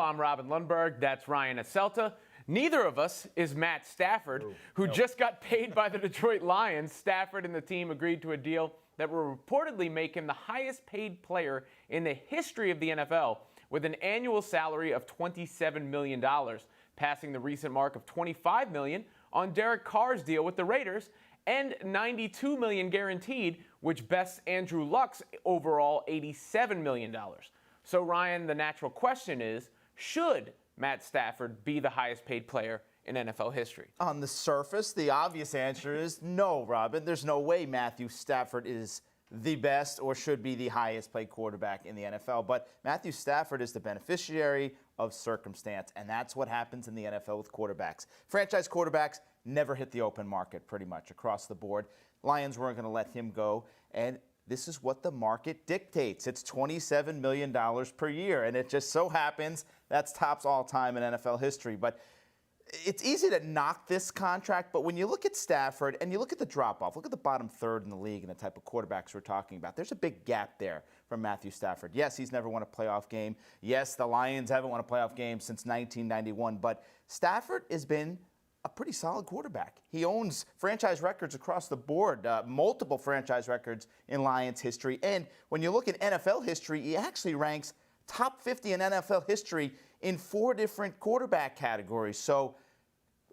I'm Robin Lundberg. That's Ryan Aselta. Neither of us is Matt Stafford, who just got paid by the Detroit Lions. Stafford and the team agreed to a deal that will reportedly make him the highest paid player in the history of the NFL, with an annual salary of $27 million, passing the recent mark of $25 million on Derek Carr's deal with the Raiders, and $92 million guaranteed, which bests Andrew Luck's overall $87 million. So, Ryan, the natural question is, should Matt Stafford be the highest paid player in NFL history? On the surface, the obvious answer is no, Robin. There's no way Matthew Stafford is the best or should be the highest paid quarterback in the NFL. But Matthew Stafford is the beneficiary of circumstance, and that's what happens in the NFL with quarterbacks. Franchise quarterbacks never hit the open market pretty much across the board. Lions weren't going to let him go, and this is what the market dictates. It's $27 million per year, and it just so happens that's tops all time in NFL history. But it's easy to knock this contract, but when you look at Stafford and you look at the drop-off, look at the bottom third in the league and the type of quarterbacks we're talking about, there's a big gap there from Matthew Stafford. Yes, he's never won a playoff game. Yes, the Lions haven't won a playoff game since 1991, but Stafford has been a pretty solid quarterback. He owns franchise records across the board, multiple franchise records in Lions history. And when you look at NFL history, he actually ranks top 50 in NFL history in 4 different quarterback categories. So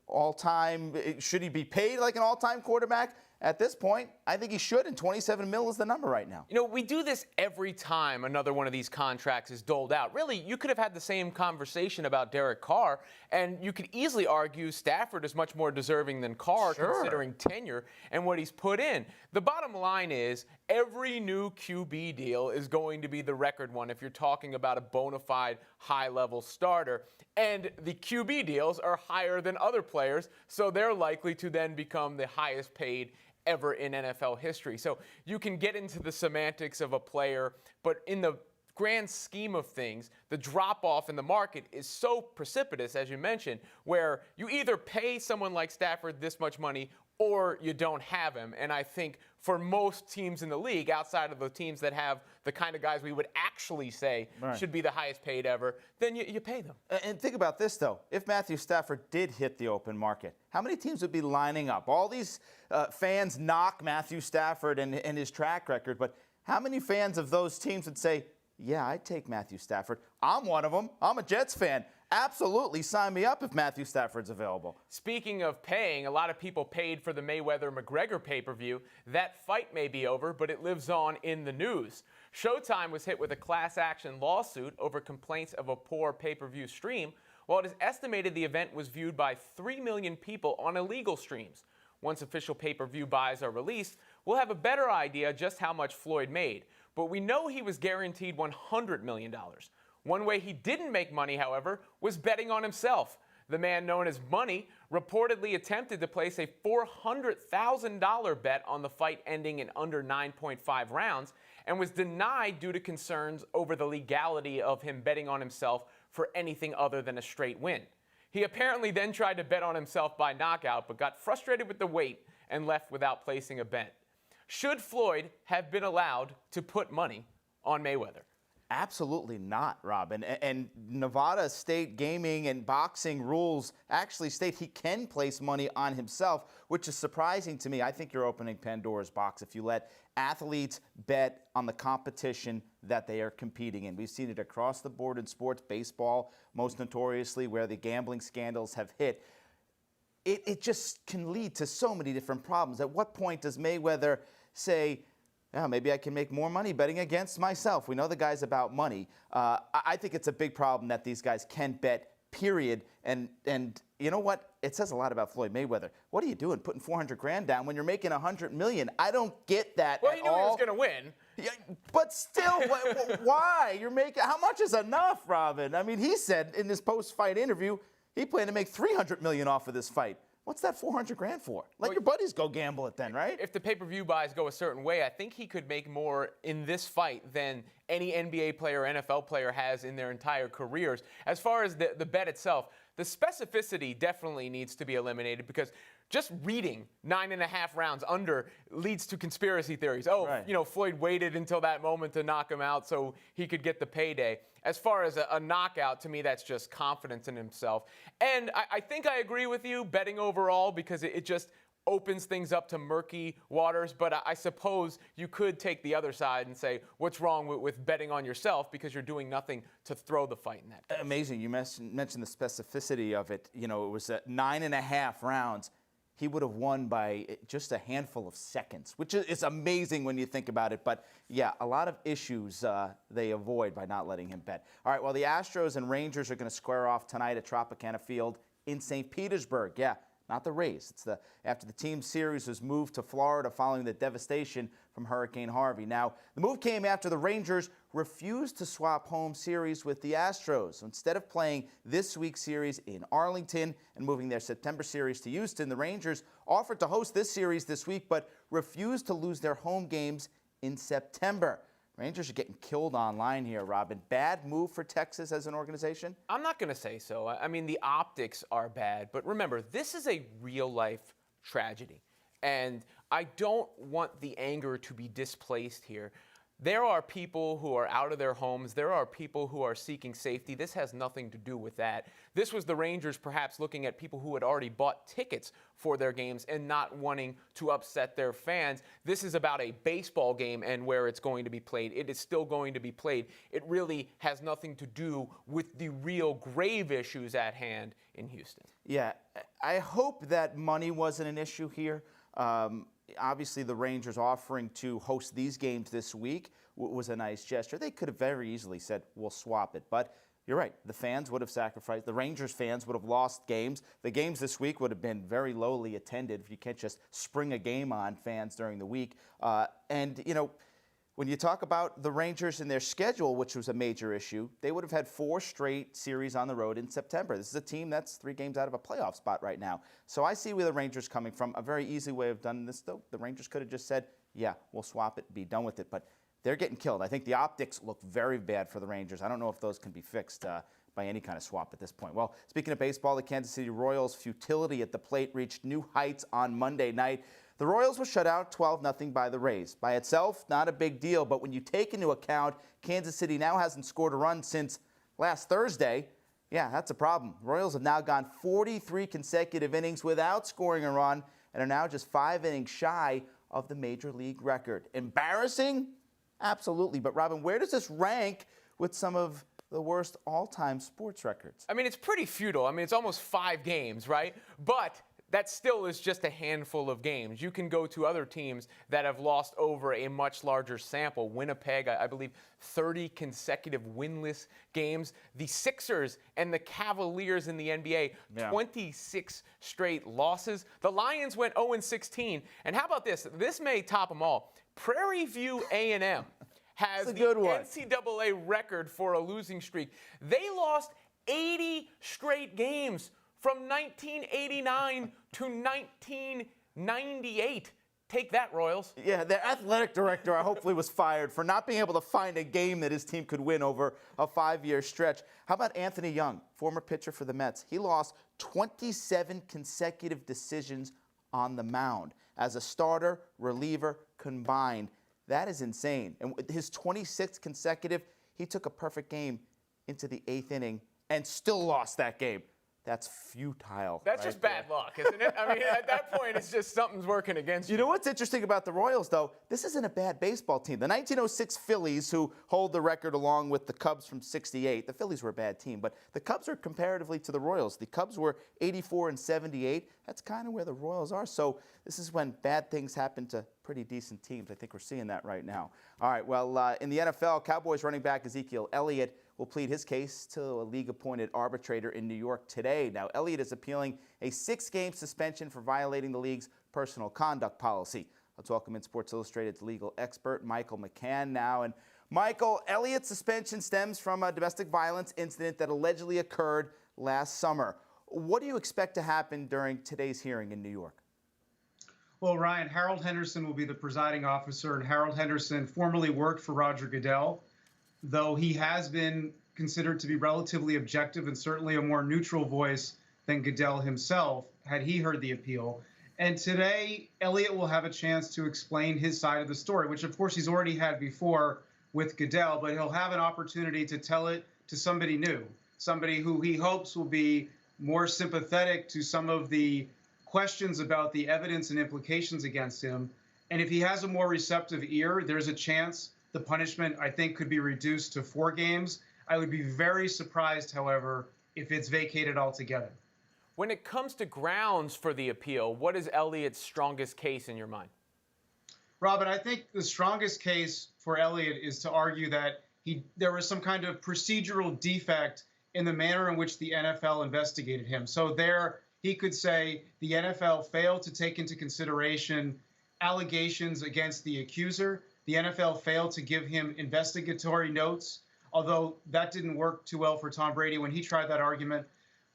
all-time, should he be paid like an all-time quarterback? At this point, I think he should, and $27 million is the number right now. You know, we do this every time another one of these contracts is doled out. Really, you could have had the same conversation about Derek Carr, and you could easily argue Stafford is much more deserving than Carr, considering tenure and what he's put in. The bottom line is every new QB deal is going to be the record one if you're talking about a bona fide high-level starter. And the QB deals are higher than other players, so they're likely to then become the highest paid ever in NFL history. So you can get into the semantics of a player, but in the grand scheme of things, the drop-off in the market is so precipitous, as you mentioned, where you either pay someone like Stafford this much money or you don't have him. And I think for most teams in the league, outside of the teams that have the kind of guys we would actually say should be the highest paid ever, then you pay them. And think about this, though. If Matthew Stafford did hit the open market, how many teams would be lining up? All these fans knock Matthew Stafford and his track record, but how many fans of those teams would say, yeah, I'd take Matthew Stafford. I'm one of them. I'm a Jets fan. Absolutely, sign me up if Matthew Stafford's available. Speaking of paying, a lot of people paid for the Mayweather-McGregor pay-per-view. That fight may be over, but it lives on in the news. Showtime was hit with a class-action lawsuit over complaints of a poor pay-per-view stream, while it is estimated the event was viewed by 3 million people on illegal streams. Once official pay-per-view buys are released, we'll have a better idea just how much Floyd made. But we know he was guaranteed $100 million. One way he didn't make money, however, was betting on himself. The man known as Money reportedly attempted to place a $400,000 bet on the fight ending in under 9.5 rounds and was denied due to concerns over the legality of him betting on himself for anything other than a straight win. He apparently then tried to bet on himself by knockout, but got frustrated with the wait and left without placing a bet. Should Floyd have been allowed to put money on Mayweather? Absolutely not, Robin. And Nevada state gaming and boxing rules actually state he can place money on himself, which is surprising to me. I think you're opening Pandora's box if you let athletes bet on the competition that they are competing in. We've seen it across the board in sports, baseball most notoriously, where the gambling scandals have hit. It just can lead to so many different problems. At what point does Mayweather say, yeah, maybe I can make more money betting against myself? We know the guy's about money. I think it's a big problem that these guys can bet, period. And you know what? It says a lot about Floyd Mayweather. What are you doing, putting $400,000 down when you're making $100 million? I don't get that well, at he knew all. he was going to win. Yeah, but still, why? You're making how much is enough, Robin? I mean, he said in this post-fight interview he planned to make $300 million off of this fight. What's that $400,000 for? Let your buddies go gamble it then, right? If the pay-per-view buys go a certain way, I think he could make more in this fight than any NBA player or NFL player has in their entire careers. As far as the bet itself, the specificity definitely needs to be eliminated because just reading 9.5 rounds under leads to conspiracy theories. Oh, Right. Floyd waited until that moment to knock him out so he could get the payday. As far as a knockout, to me, that's just confidence in himself. And I think I agree with you betting overall because it just opens things up to murky waters. But I suppose you could take the other side and say, what's wrong with betting on yourself because you're doing nothing to throw the fight in that case. Amazing. You mentioned the specificity of it. It was at 9.5 rounds. He would have won by just a handful of seconds, which is amazing when you think about it. But, yeah, a lot of issues they avoid by not letting him bet. All right, well, the Astros and Rangers are going to square off tonight at Tropicana Field in St. Petersburg. Yeah, not the Rays. It's after the team series was moved to Florida following the devastation from Hurricane Harvey. Now, the move came after the Rangers refused to swap home series with the Astros. So instead of playing this week's series in Arlington and moving their September series to Houston, the Rangers offered to host this series this week but refused to lose their home games in September. Rangers are getting killed online here, Robin. Bad move for Texas as an organization? I'm not going to say so. I mean, the optics are bad. But remember, this is a real-life tragedy. And I don't want the anger to be displaced here. There are people who are out of their homes. There are people who are seeking safety. This has nothing to do with that. This was the Rangers perhaps looking at people who had already bought tickets for their games and not wanting to upset their fans. This is about a baseball game and where it's going to be played. It is still going to be played. It really has nothing to do with the real grave issues at hand in Houston. Yeah, I hope that money wasn't an issue here. Obviously, the Rangers offering to host these games this week was a nice gesture. They could have very easily said, we'll swap it. But you're right. The fans would have sacrificed. The Rangers fans would have lost games. The games this week would have been very lowly attended. You can't just spring a game on fans during the week. When you talk about the Rangers and their schedule, which was a major issue, they would have had 4 straight series on the road in September. This is a team that's 3 games out of a playoff spot right now. So I see where the Rangers coming from. A very easy way of doing this, though. The Rangers could have just said, yeah, we'll swap it, be done with it. But they're getting killed. I think the optics look very bad for the Rangers. I don't know if those can be fixed by any kind of swap at this point. Well, speaking of baseball, the Kansas City Royals' futility at the plate reached new heights on Monday night. The Royals were shut out 12-0 by the Rays. By itself, not a big deal, but when you take into account Kansas City now hasn't scored a run since last Thursday, yeah, that's a problem. Royals have now gone 43 consecutive innings without scoring a run and are now just 5 innings shy of the major league record. Embarrassing? Absolutely. But, Robin, where does this rank with some of the worst all-time sports records? I mean, it's pretty futile. I mean, it's almost 5 games, right? But that still is just a handful of games. You can go to other teams that have lost over a much larger sample. Winnipeg, I believe, 30 consecutive winless games. The Sixers and the Cavaliers in the NBA, 26 straight losses. The Lions went 0-16. And how about this? This may top them all. Prairie View A&M has the NCAA record for a losing streak. They lost 80 straight games from 1989 to 1998. Take that, Royals. Yeah, their athletic director hopefully was fired for not being able to find a game that his team could win over a 5-year stretch. How about Anthony Young, former pitcher for the Mets? He lost 27 consecutive decisions on the mound as a starter, reliever combined. That is insane. And with his 26th consecutive, he took a perfect game into the 8th inning and still lost that game. That's futile. That's just bad luck, isn't it? I mean, at that point, it's just something's working against you. You know what's interesting about the Royals, though? This isn't a bad baseball team. The 1906 Phillies, who hold the record along with the Cubs from '68, the Phillies were a bad team, but the Cubs are comparatively to the Royals. The Cubs were 84 and 78. That's kind of where the Royals are. So this is when bad things happen to pretty decent teams. I think we're seeing that right now. All right, well, in the NFL, Cowboys running back Ezekiel Elliott will plead his case to a league-appointed arbitrator in New York today. Now, Elliott is appealing a 6-game suspension for violating the league's personal conduct policy. Let's welcome in Sports Illustrated's legal expert, Michael McCann, now. And Michael, Elliott's suspension stems from a domestic violence incident that allegedly occurred last summer. What do you expect to happen during today's hearing in New York? Well, Ryan, Harold Henderson will be the presiding officer, and Harold Henderson formerly worked for Roger Goodell, though he has been considered to be relatively objective and certainly a more neutral voice than Goodell himself, had he heard the appeal. And today, Elliott will have a chance to explain his side of the story, which of course he's already had before with Goodell, but he'll have an opportunity to tell it to somebody new, somebody who he hopes will be more sympathetic to some of the questions about the evidence and implications against him. And if he has a more receptive ear, there's a chance the punishment, I think, could be reduced to 4 games. I would be very surprised, however, if it's vacated altogether. When it comes to grounds for the appeal, what is Elliott's strongest case in your mind? Robin, I think the strongest case for Elliott is to argue that there was some kind of procedural defect in the manner in which the NFL investigated him. So there, he could say the NFL failed to take into consideration allegations against the accuser. The NFL failed to give him investigatory notes, although that didn't work too well for Tom Brady when he tried that argument.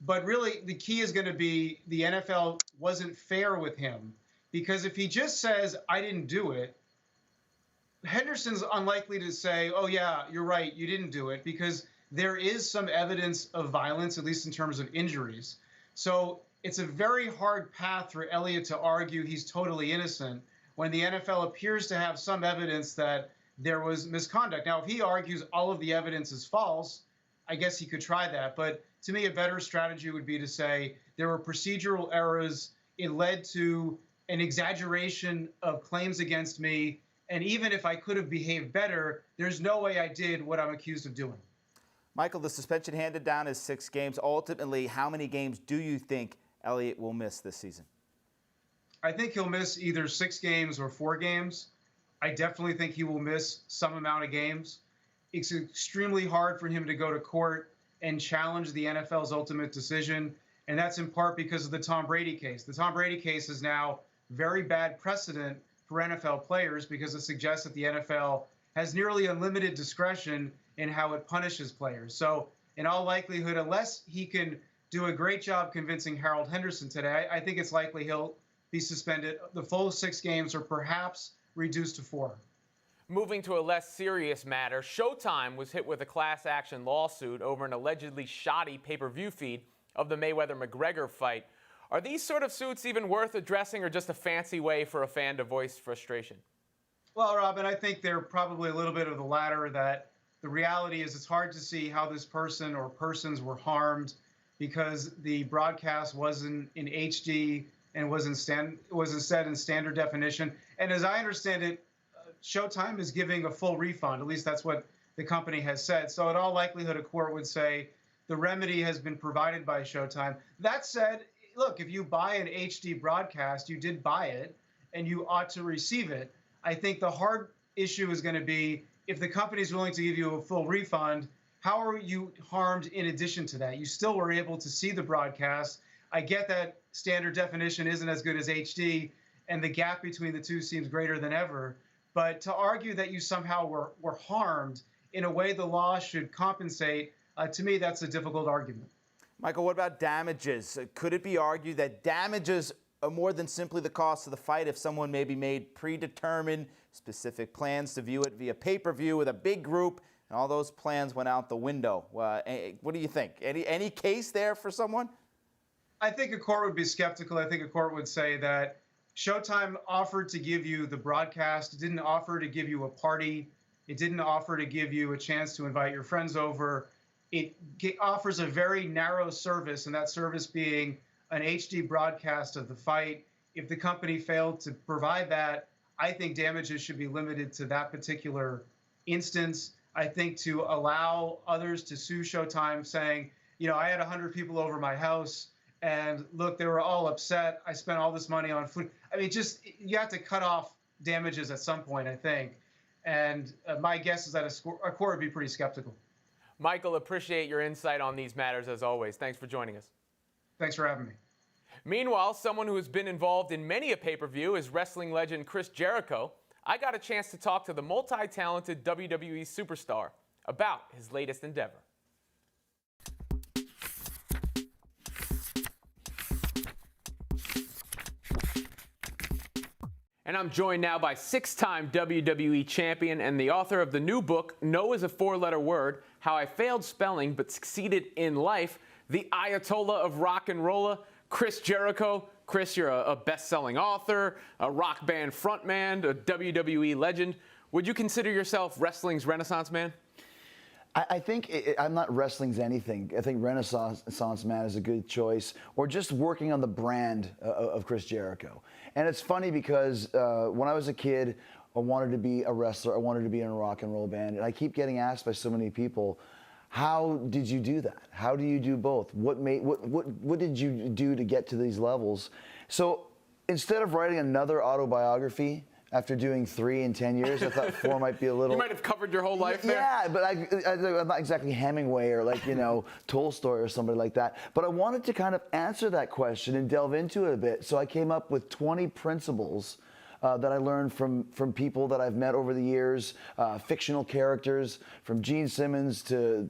But really, the key is going to be the NFL wasn't fair with him, because if he just says, I didn't do it, Henderson's unlikely to say, oh, yeah, you're right, you didn't do it, because there is some evidence of violence, at least in terms of injuries. So it's a very hard path for Elliott to argue he's totally innocent when the NFL appears to have some evidence that there was misconduct. Now, if he argues all of the evidence is false, I guess he could try that. But to me, a better strategy would be to say there were procedural errors. It led to an exaggeration of claims against me. And even if I could have behaved better, there's no way I did what I'm accused of doing. Michael, the suspension handed down is 6 games. Ultimately, how many games do you think Elliott will miss this season? I think he'll miss either 6 games or 4 games. I definitely think he will miss some amount of games. It's extremely hard for him to go to court and challenge the NFL's ultimate decision, and that's in part because of the Tom Brady case. The Tom Brady case is now very bad precedent for NFL players because it suggests that the NFL has nearly unlimited discretion in how it punishes players. So in all likelihood, unless he can do a great job convincing Harold Henderson today, I think it's likely he'll be suspended the full 6 games or perhaps reduced to 4. Moving to a less serious matter, Showtime was hit with a class action lawsuit over an allegedly shoddy pay-per-view feed of the Mayweather-McGregor fight. Are these sort of suits even worth addressing, or just a fancy way for a fan to voice frustration? Well, Robin, I think they're probably a little bit of the latter, that the reality is it's hard to see how this person or persons were harmed because the broadcast wasn't in HD and was instead in standard definition. And as I understand it, Showtime is giving a full refund. At least that's what the company has said. So in all likelihood, a court would say the remedy has been provided by Showtime. That said, look, if you buy an HD broadcast, you did buy it, and you ought to receive it. I think the hard issue is going to be if the company is willing to give you a full refund, how are you harmed in addition to that? You still were able to see the broadcast. I get that standard definition isn't as good as HD, and the gap between the two seems greater than ever. But to argue that you somehow were harmed in a way the law should compensate, to me, that's a difficult argument. Michael, what about damages? Could it be argued that damages are more than simply the cost of the fight if someone maybe made predetermined specific plans to view it via pay-per-view with a big group, and all those plans went out the window? What do you think? Any case there for someone? I think a court would be skeptical. I think a court would say that Showtime offered to give you the broadcast. It didn't offer to give you a party. It didn't offer to give you a chance to invite your friends over. It offers a very narrow service, and that service being an HD broadcast of the fight. If the company failed to provide that, I think damages should be limited to that particular instance. I think to allow others to sue Showtime saying, you know, I had 100 people over my house, and look, they were all upset. I spent all this money on food. I mean, just you have to cut off damages at some point, I think. And my guess is that a court would be pretty skeptical. Michael, appreciate your insight on these matters as always. Thanks for joining us. Thanks for having me. Meanwhile, someone who has been involved in many a pay-per-view is wrestling legend Chris Jericho. I got a chance to talk to the multi-talented WWE superstar about his latest endeavor. And I'm joined now by 6-time WWE champion and the author of the new book, No is a Four-Letter Word, How I Failed Spelling But Succeeded in Life, the Ayatollah of Rock and Rolla, Chris Jericho. Chris, you're a best-selling author, a rock band frontman, a WWE legend. Would you consider yourself wrestling's Renaissance man? I think I'm not wrestling's anything. I think Renaissance man is a good choice, or just working on the brand of Chris Jericho. And it's funny because when I was a kid, I wanted to be a wrestler. I wanted to be in a rock and roll band. And I keep getting asked by so many people, how did you do that? How do you do both? What did you do to get to these levels? So instead of writing another autobiography, after doing 3 in 10 years, I thought 4 might be a little... You might have covered your whole life there. Yeah, but I'm not exactly Hemingway or Tolstoy or somebody like that. But I wanted to kind of answer that question and delve into it a bit. So I came up with 20 principles that I learned from people that I've met over the years, fictional characters, from Gene Simmons to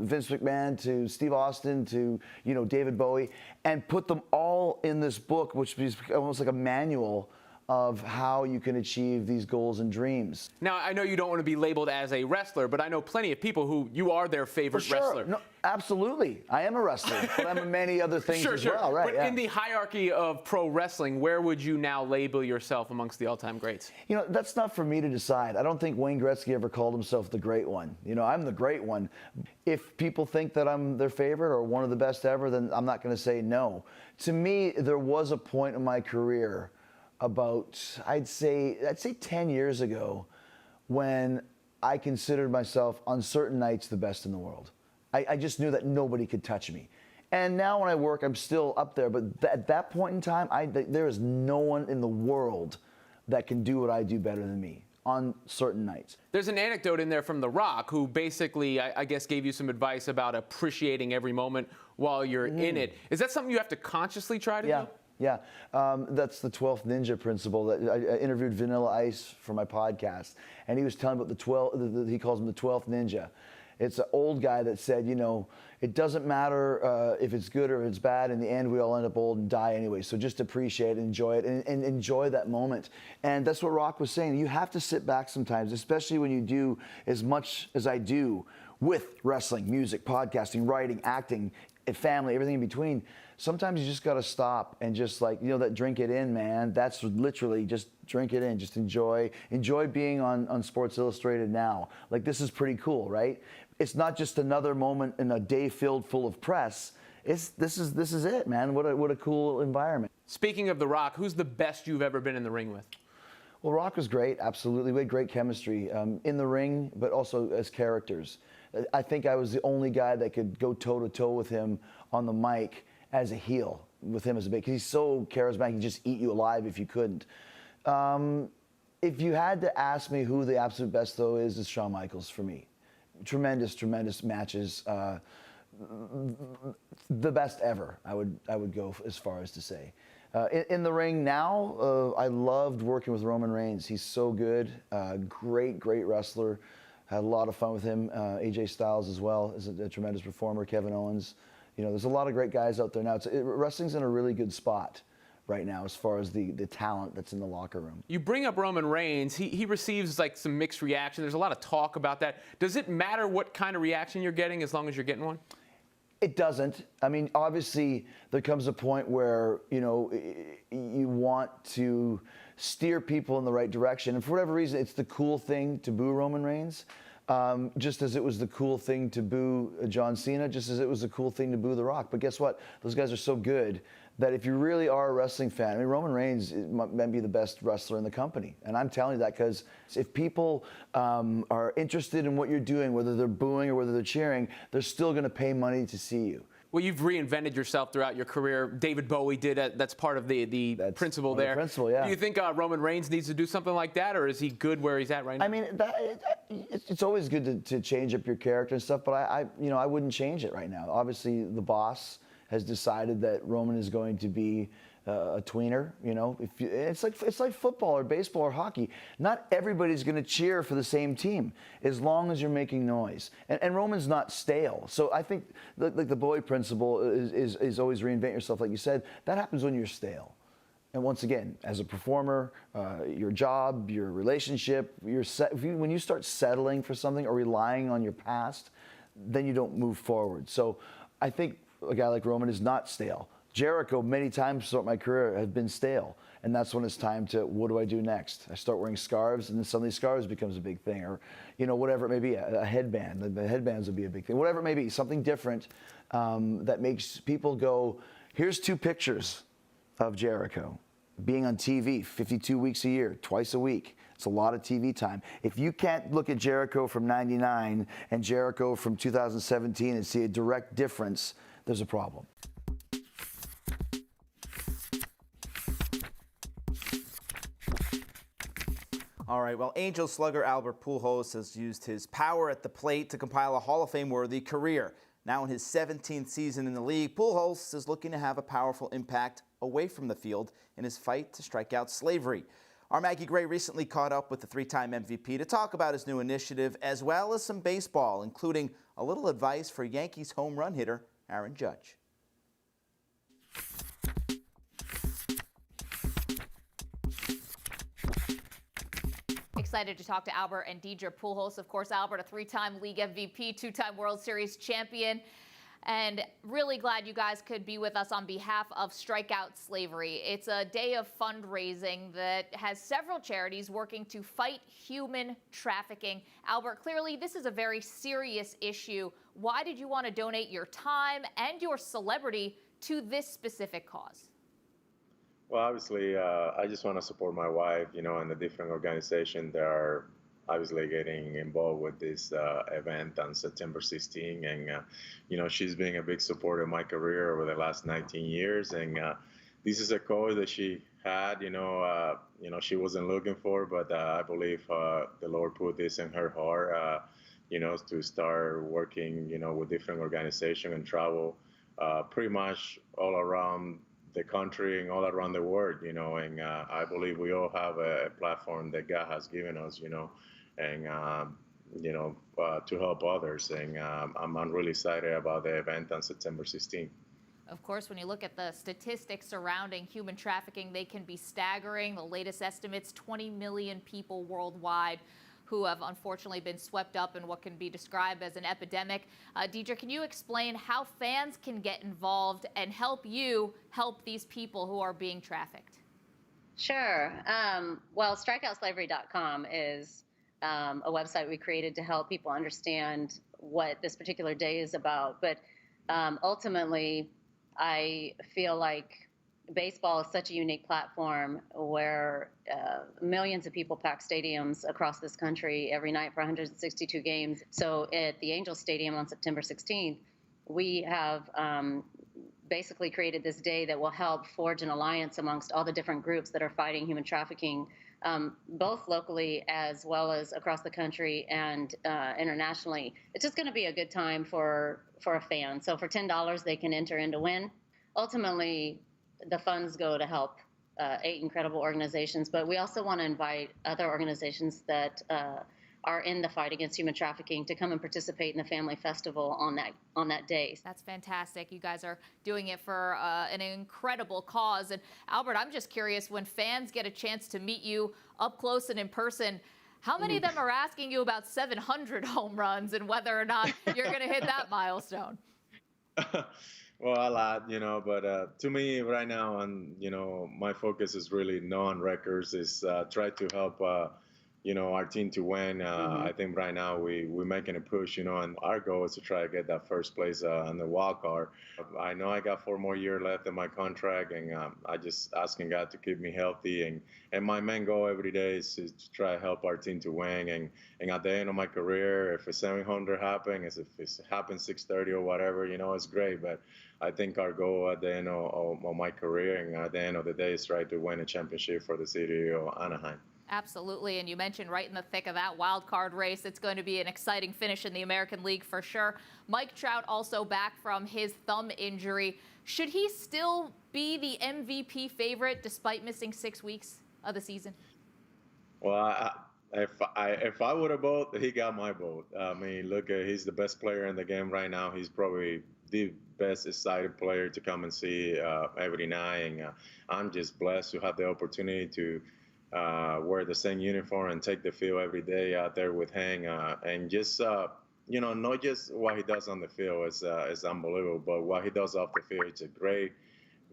Vince McMahon to Steve Austin to David Bowie, and put them all in this book, which is almost like a manual of how you can achieve these goals and dreams. Now, I know you don't want to be labeled as a wrestler, but I know plenty of people who you are their favorite wrestler. No, absolutely. I am a wrestler, but I'm many other things as well, right? But in the hierarchy of pro wrestling, where would you now label yourself amongst the all-time greats? That's not for me to decide. I don't think Wayne Gretzky ever called himself the great one. I'm the great one. If people think that I'm their favorite or one of the best ever, then I'm not going to say no. To me, there was a point in my career about, I'd say 10 years ago, when I considered myself on certain nights the best in the world. I just knew that nobody could touch me. And now when I work, I'm still up there. But at that point in time, there is no one in the world that can do what I do better than me on certain nights. There's an anecdote in there from The Rock, who basically, I guess, gave you some advice about appreciating every moment while you're in it. Is that something you have to consciously try to do? Yeah, that's the 12th Ninja principle. That I interviewed Vanilla Ice for my podcast, and he was telling about he calls him the 12th Ninja. It's an old guy that said, it doesn't matter if it's good or if it's bad. In the end, we all end up old and die anyway. So just appreciate it, enjoy it, and enjoy that moment. And that's what Rock was saying. You have to sit back sometimes, especially when you do as much as I do with wrestling, music, podcasting, writing, acting, family, everything in between. Sometimes you just got to stop and just that drink it in, man. That's literally just drink it in. Just enjoy being on Sports Illustrated now. This is pretty cool, right? It's not just another moment in a day filled full of press. This is it, man. What a cool environment. Speaking of The Rock, who's the best you've ever been in the ring with? Well, Rock was great, absolutely. We had great chemistry in the ring, but also as characters. I think I was the only guy that could go toe-to-toe with him on the mic as a heel, with him as a big, because he's so charismatic, he'd just eat you alive if you couldn't. If you had to ask me who the absolute best, though, is Shawn Michaels for me. Tremendous matches. The best ever, I would go as far as to say. In the ring now, I loved working with Roman Reigns. He's so good, great wrestler. Had a lot of fun with him. AJ Styles as well is a tremendous performer. Kevin Owens. There's a lot of great guys out there now. Wrestling's in a really good spot right now as far as the talent that's in the locker room. You bring up Roman Reigns. He receives some mixed reaction. There's a lot of talk about that. Does it matter what kind of reaction you're getting as long as you're getting one? It doesn't. I mean, obviously, there comes a point where, you want to steer people in the right direction. And for whatever reason, it's the cool thing to boo Roman Reigns, just as it was the cool thing to boo John Cena, just as it was the cool thing to boo The Rock. But guess what? Those guys are so good that if you really are a wrestling fan, I mean, Roman Reigns might be the best wrestler in the company. And I'm telling you that because if people are interested in what you're doing, whether they're booing or whether they're cheering, they're still going to pay money to see you. Well, you've reinvented yourself throughout your career. David Bowie did it. That's part of the principle there. The principle, yeah. Do you think Roman Reigns needs to do something like that, or is he good where he's at right now? I mean, it's always good to change up your character and stuff, but I wouldn't change it right now. Obviously, the boss has decided that Roman is going to be a tweener. It's like football or baseball or hockey. Not everybody's going to cheer for the same team as long as you're making noise. And Roman's not stale. So I think the Bowie principle is always reinvent yourself, like you said. That happens when you're stale. And once again, as a performer, your job, your relationship, when you start settling for something or relying on your past, then you don't move forward. So I think a guy like Roman is not stale. Jericho, many times throughout my career, has been stale. And that's when it's time to, what do I do next? I start wearing scarves, and then suddenly scarves becomes a big thing. Or, whatever it may be, a headband. The headbands would be a big thing. Whatever it may be, something different that makes people go, here's 2 pictures of Jericho being on TV 52 weeks a year, twice a week. It's a lot of TV time. If you can't look at Jericho from '99 and Jericho from 2017 and see a direct difference, there's a problem. All right, well, Angels slugger Albert Pujols has used his power at the plate to compile a Hall of Fame-worthy career. Now in his 17th season in the league, Pujols is looking to have a powerful impact away from the field in his fight to strike out slavery. Our Maggie Gray recently caught up with the 3-time MVP to talk about his new initiative, as well as some baseball, including a little advice for Yankees home run hitter Aaron Judge. Excited to talk to Albert and Deidre Pujols. Of course, Albert, a 3-time league MVP, 2-time World Series champion. And really glad you guys could be with us on behalf of Strikeout Slavery. It's a day of fundraising that has several charities working to fight human trafficking. Albert, clearly this is a very serious issue. Why did you want to donate your time and your celebrity to this specific cause? Well, obviously, I just want to support my wife, and the different organizations that are obviously getting involved with this event on September 16. And, she's been a big supporter of my career over the last 19 years. And this is a cause that she had, she wasn't looking for, but I believe the Lord put this in her heart, to start working, with different organizations and travel pretty much all around the country and all around the world, and I believe we all have a platform that God has given us, and, to help others. And I'm really excited about the event on September 16th. Of course, when you look at the statistics surrounding human trafficking, they can be staggering. The latest estimates, 20 million people worldwide who have unfortunately been swept up in what can be described as an epidemic. Deidre, can you explain how fans can get involved and help you help these people who are being trafficked? Sure. Well, strikeoutslavery.com is a website we created to help people understand what this particular day is about. But ultimately, I feel like baseball is such a unique platform where millions of people pack stadiums across this country every night for 162 games. So at the Angels Stadium on September 16th, we have basically created this day that will help forge an alliance amongst all the different groups that are fighting human trafficking, both locally as well as across the country and internationally. It's just going to be a good time for a fan. So for $10, they can enter in to win. Ultimately, the funds go to help 8 incredible organizations, but we also want to invite other organizations that are in the fight against human trafficking to come and participate in the Family Festival on that day. That's fantastic. You guys are doing it for an incredible cause. And Albert, I'm just curious, when fans get a chance to meet you up close and in person, how many of them are asking you about 700 home runs and whether or not you're going to hit that milestone? Well, a lot, but to me right now, and, my focus is really non-records, is try to help, our team to win. I think right now we're making a push, and our goal is to try to get that first place on the wild card. I know I got 4 more years left in my contract, and I just asking God to keep me healthy. And my main goal every day is to try to help our team to win. And at the end of my career, if a 700 happens, if it happens 630 or whatever, it's great. But I think our goal at the end of my career and at the end of the day is try to win a championship for the city of Anaheim. Absolutely, and you mentioned right in the thick of that wild card race, it's going to be an exciting finish in the American League for sure. Mike Trout also back from his thumb injury. Should he still be the MVP favorite despite missing 6 weeks of the season? Well, if I would have vote, he got my vote. I mean, look, he's the best player in the game right now. He's probably the best excited player to come and see every night. And I'm just blessed to have the opportunity to wear the same uniform and take the field every day out there with Hank. And just, not just what he does on the field is unbelievable, but what he does off the field, it's a great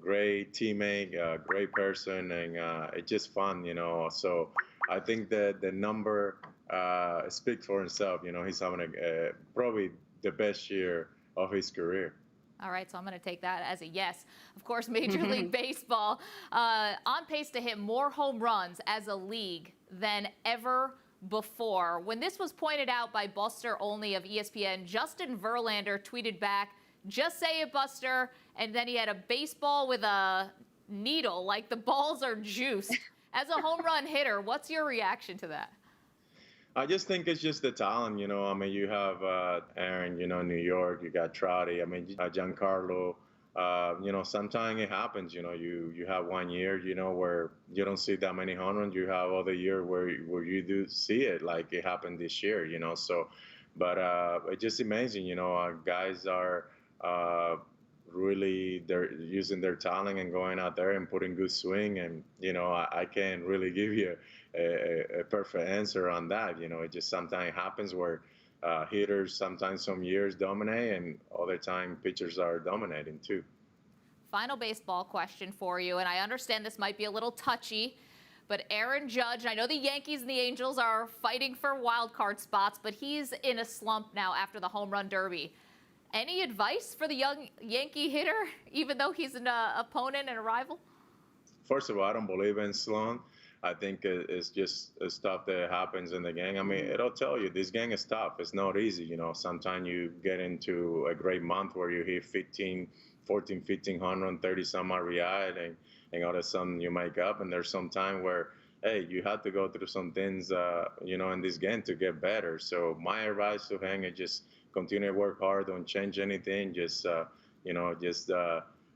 great teammate, great person, and it's just fun, you know. So I think that the number speaks for himself. You know, he's having probably the best year of his career. All right, so I'm going to take that as a yes. Of course, Major League Baseball on pace to hit more home runs as a league than ever before. When this was pointed out by Buster Olney of ESPN, Justin Verlander tweeted back, "Just say it, Buster," and then he had a baseball with a needle, like the balls are juiced. As a home run hitter, what's your reaction to that? I just think it's just the talent, you know. I mean, you have Aaron, you know, New York, you got Trouty, I mean, Giancarlo. You know, sometimes it happens, you know, you have 1 year, you know, where you don't see that many home runs. You have other year where you do see it, like it happened this year, you know. So, but it's just amazing, you know, guys are really, they're using their talent and going out there and putting good swing. And, you know, I can't really give you a perfect answer on that. You know, it just sometimes happens where hitters sometimes some years dominate and other time pitchers are dominating too. Final baseball question for you, and I understand this might be a little touchy, but Aaron Judge, I know the Yankees and the Angels are fighting for wild card spots, but he's in a slump now after the home run derby. Any advice for the young Yankee hitter, even though he's an opponent and a rival? First of all, I don't believe in slump. I think it's just stuff that happens in the game. I mean, it'll tell you this game is tough. It's not easy. You know, sometimes you get into a great month where you hit 14, 15, 130 some RBI, and all of a sudden you make up. And there's some time where, hey, you have to go through some things, you know, in this game to get better. So my advice to him is just continue to work hard. Don't change anything. Just, you know, just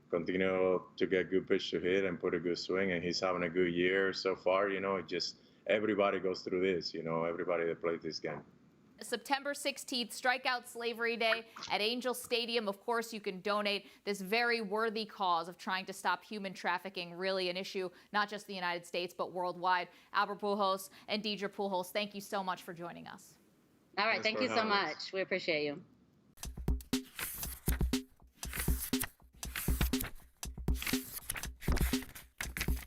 continue to get good pitch to hit and put a good swing. And he's having a good year so far. You know, it just everybody goes through this. You know, everybody that plays this game. September 16th, Strikeout Slavery Day at Angel Stadium. Of course, you can donate this very worthy cause of trying to stop human trafficking, really an issue, not just the United States, but worldwide. Albert Pujols and Deidre Pujols, thank you so much for joining us. All right, thank you so much. We appreciate you.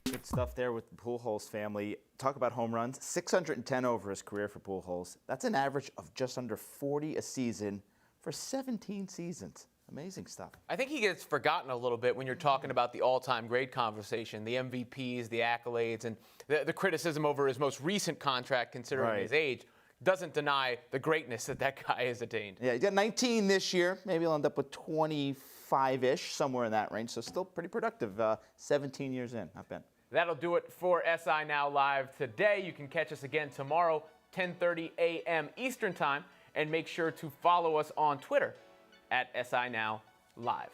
Good stuff there with the Pujols family. Talk about home runs. 610 over his career for Pujols. That's an average of just under 40 a season for 17 seasons. Amazing stuff. I think he gets forgotten a little bit when you're talking about the all-time great conversation, the MVPs, the accolades, and the criticism over his most recent contract considering his age. Doesn't deny the greatness that guy has attained. Yeah, he got 19 this year. Maybe he'll end up with 25-ish, somewhere in that range. So still pretty productive. 17 years in. Not bad. That'll do it for SI Now Live today. You can catch us again tomorrow, 10:30 a.m. Eastern Time. And make sure to follow us on Twitter at SI Now Live.